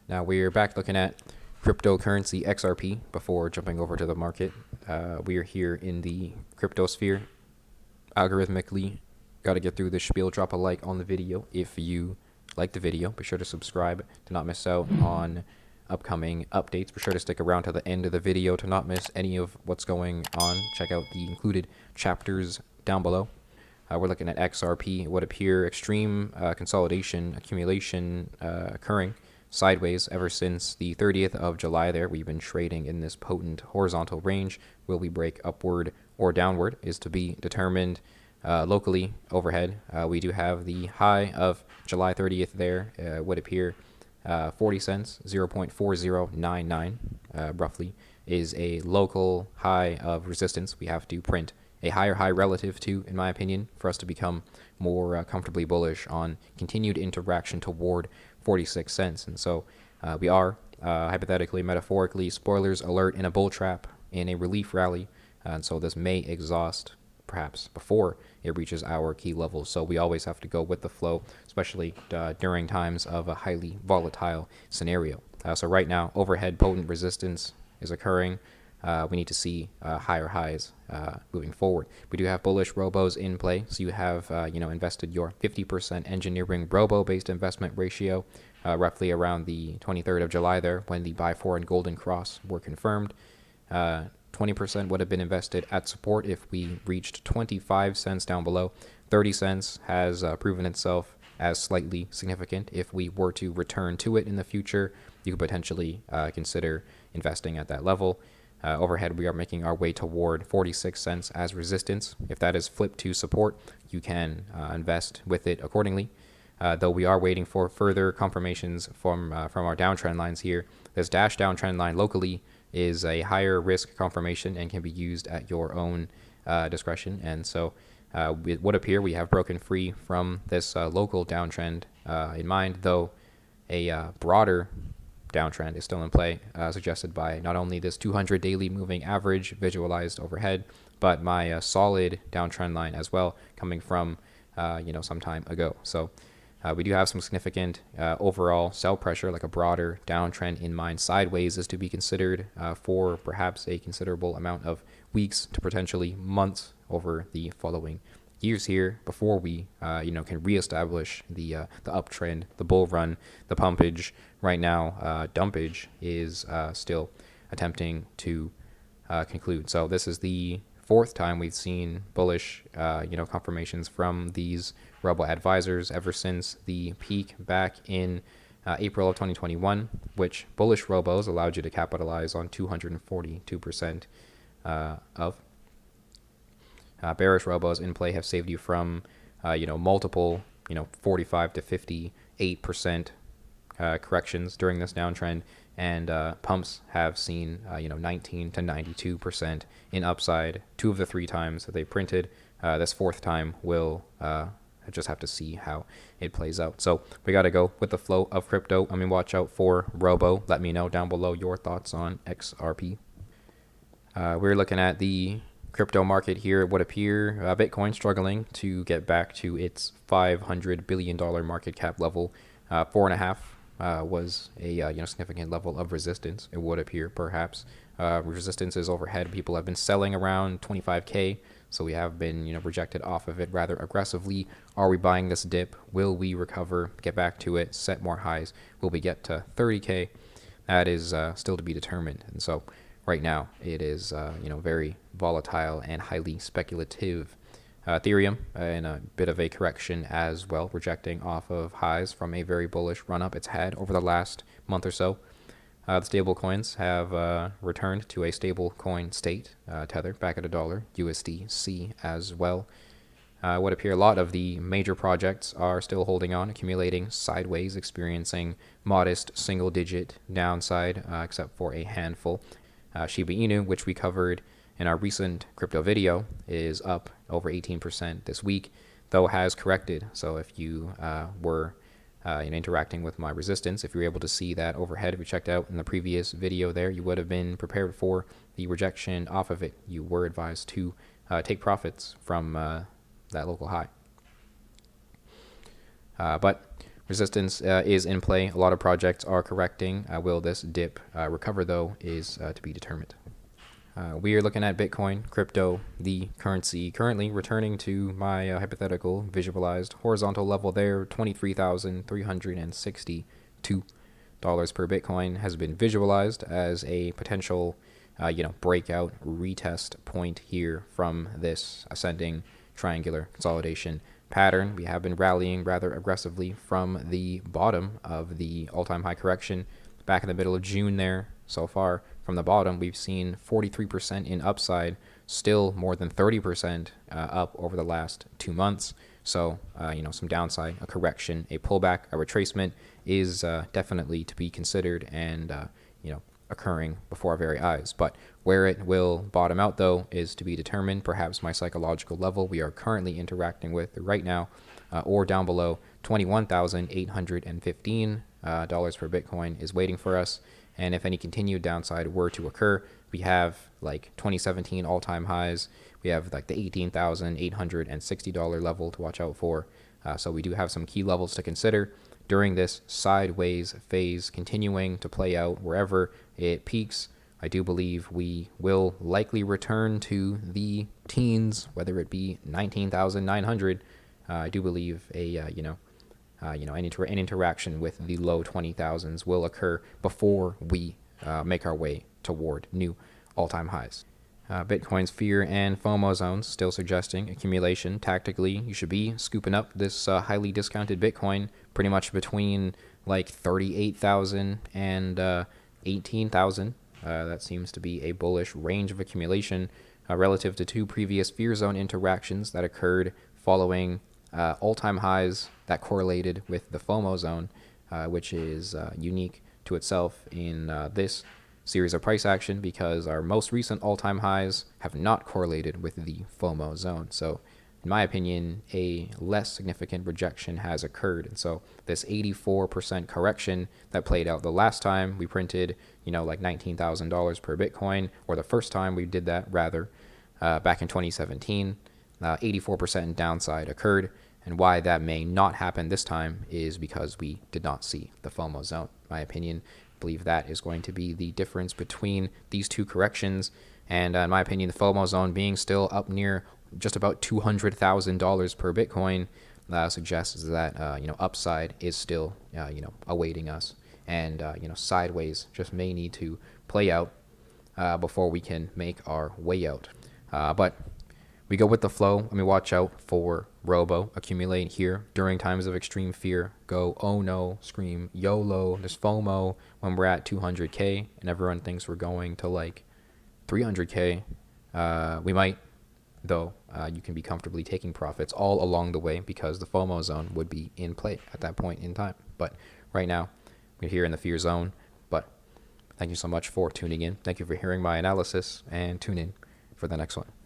Now we're back looking at cryptocurrency XRP before jumping over to the market. We are here in the crypto sphere. Algorithmically, got to get through the spiel. Drop a like on the video if you like the video. Be sure to subscribe to not miss out on upcoming updates. Be sure to stick around to the end of the video to not miss any of what's going on. Check out the included chapters down below. We're looking at XRP. It would appear extreme consolidation, accumulation occurring sideways ever since the 30th of July there. We've been trading in this potent horizontal range. Will we break upward or downward is to be determined. Locally overhead, we do have the high of July 30th there. Would appear 40 cents, 0.4099 roughly, is a local high of resistance. We have to print a higher high relative to, in my opinion, for us to become more comfortably bullish on continued interaction toward 46 cents. And so we are hypothetically, metaphorically, spoilers alert, in a bull trap, in a relief rally. And so this may exhaust perhaps before it reaches our key levels. So we always have to go with the flow, especially during times of a highly volatile scenario. So right now, overhead potent resistance is occurring. We need to see higher highs moving forward. We do have bullish robos in play. So you have, invested your 50% EngineeringRobo based investment ratio roughly around the 23rd of July there, when the buy for and golden cross were confirmed. 20% would have been invested at support if we reached 25 cents down below. 30 cents has proven itself as slightly significant. If we were to return to it in the future, you could potentially consider investing at that level. Overhead, we are making our way toward 46 cents as resistance. If that is flipped to support, you can invest with it accordingly. Though we are waiting for further confirmations from our downtrend lines here. This dash downtrend line locally is a higher risk confirmation and can be used at your own discretion. And so it would appear we have broken free from this local downtrend in mind, though a broader downtrend is still in play, suggested by not only this 200 daily moving average visualized overhead, but my solid downtrend line as well, coming from some time ago. So we do have some significant overall sell pressure, like a broader downtrend in mind sideways is to be considered for perhaps a considerable amount of weeks to potentially months over the following years here before we can reestablish the uptrend, the bull run, the pumpage. Right now, dumpage is still attempting to conclude. So this is the fourth time we've seen bullish confirmations from these Robo advisors ever since the peak back in April of 2021, which bullish Robos allowed you to capitalize on 242% of. Bearish Robos in play have saved you from multiple 45 to 58% corrections during this downtrend, and pumps have seen 19 to 92% in upside 2 of the 3 times that they printed. This fourth time will just have to see how it plays out. So we got to go with the flow of crypto. Watch out for Robo. Let me know down below your thoughts on XRP. We're looking at the crypto market here. It would appear Bitcoin struggling to get back to its $500 billion market cap level. 4.5 was a significant level of resistance. It would appear perhaps resistance is overhead. People have been selling around 25K, so we have been rejected off of it rather aggressively. Are we buying this dip? Will we recover, get back to it, set more highs? Will we get to 30K? That is still to be determined. And so right now it is very volatile and highly speculative. Ethereum in a bit of a correction as well, rejecting off of highs from a very bullish run up it's had over the last month or so. The stable coins have returned to a stable coin state. Tether back at $1, USDC as well. Would appear a lot of the major projects are still holding on, accumulating sideways, experiencing modest single digit downside, except for a handful. Shiba Inu, which we covered in our recent crypto video, is up over 18% this week, though has corrected. So if you were interacting with my resistance, if you were able to see that overhead, if you checked out in the previous video there, you would have been prepared for the rejection off of it. You were advised to take profits from that local high. But Resistance is in play. A lot of projects are correcting. Will this dip recover, though, is to be determined. We are looking at Bitcoin, crypto, the currency currently returning to my hypothetical visualized horizontal level there. $23,362 per Bitcoin has been visualized as a potential, breakout retest point here from this ascending triangular consolidation pattern. We have been rallying rather aggressively from the bottom of the all-time high correction back in the middle of June there. So far from the bottom, we've seen 43% in upside, still more than 30% up over the last 2 months. So, some downside, a correction, a pullback, a retracement is definitely to be considered and, occurring before our very eyes. But where it will bottom out, though, is to be determined. Perhaps my psychological level we are currently interacting with right now, or down below $21,815 per Bitcoin is waiting for us. And if any continued downside were to occur, we have like 2017 all-time highs. We have like the $18,860 level to watch out for. So we do have some key levels to consider during this sideways phase continuing to play out. Wherever it peaks, I do believe we will likely return to the teens, whether it be 19,900. I do believe an interaction with the low 20,000s will occur before we make our way toward new all-time highs. Bitcoin's fear and FOMO zones still suggesting accumulation. Tactically, you should be scooping up this highly discounted Bitcoin pretty much between like 38,000 and 18,000. That seems to be a bullish range of accumulation relative to 2 previous fear zone interactions that occurred following all-time highs that correlated with the FOMO zone, which is unique to itself in this series of price action because our most recent all-time highs have not correlated with the FOMO zone. So in my opinion, a less significant rejection has occurred. And so this 84% correction that played out the last time we printed, like $19,000 per Bitcoin, or the first time we did that rather, back in 2017, 84% downside occurred. And why that may not happen this time is because we did not see the FOMO zone. In my opinion, I believe that is going to be the difference between these 2 corrections. And in my opinion, the FOMO zone being still up near just about $200,000 per Bitcoin suggests that, upside is still, awaiting us. And, sideways just may need to play out before we can make our way out. But we go with the flow. Watch out for Robo accumulate here during times of extreme fear. Go, oh no, scream YOLO. There's FOMO when we're at 200K and everyone thinks we're going to like 300K. We might, though. You can be comfortably taking profits all along the way because the FOMO zone would be in play at that point in time. But right now, we're here in the fear zone. But thank you so much for tuning in. Thank you for hearing my analysis, and tune in for the next one.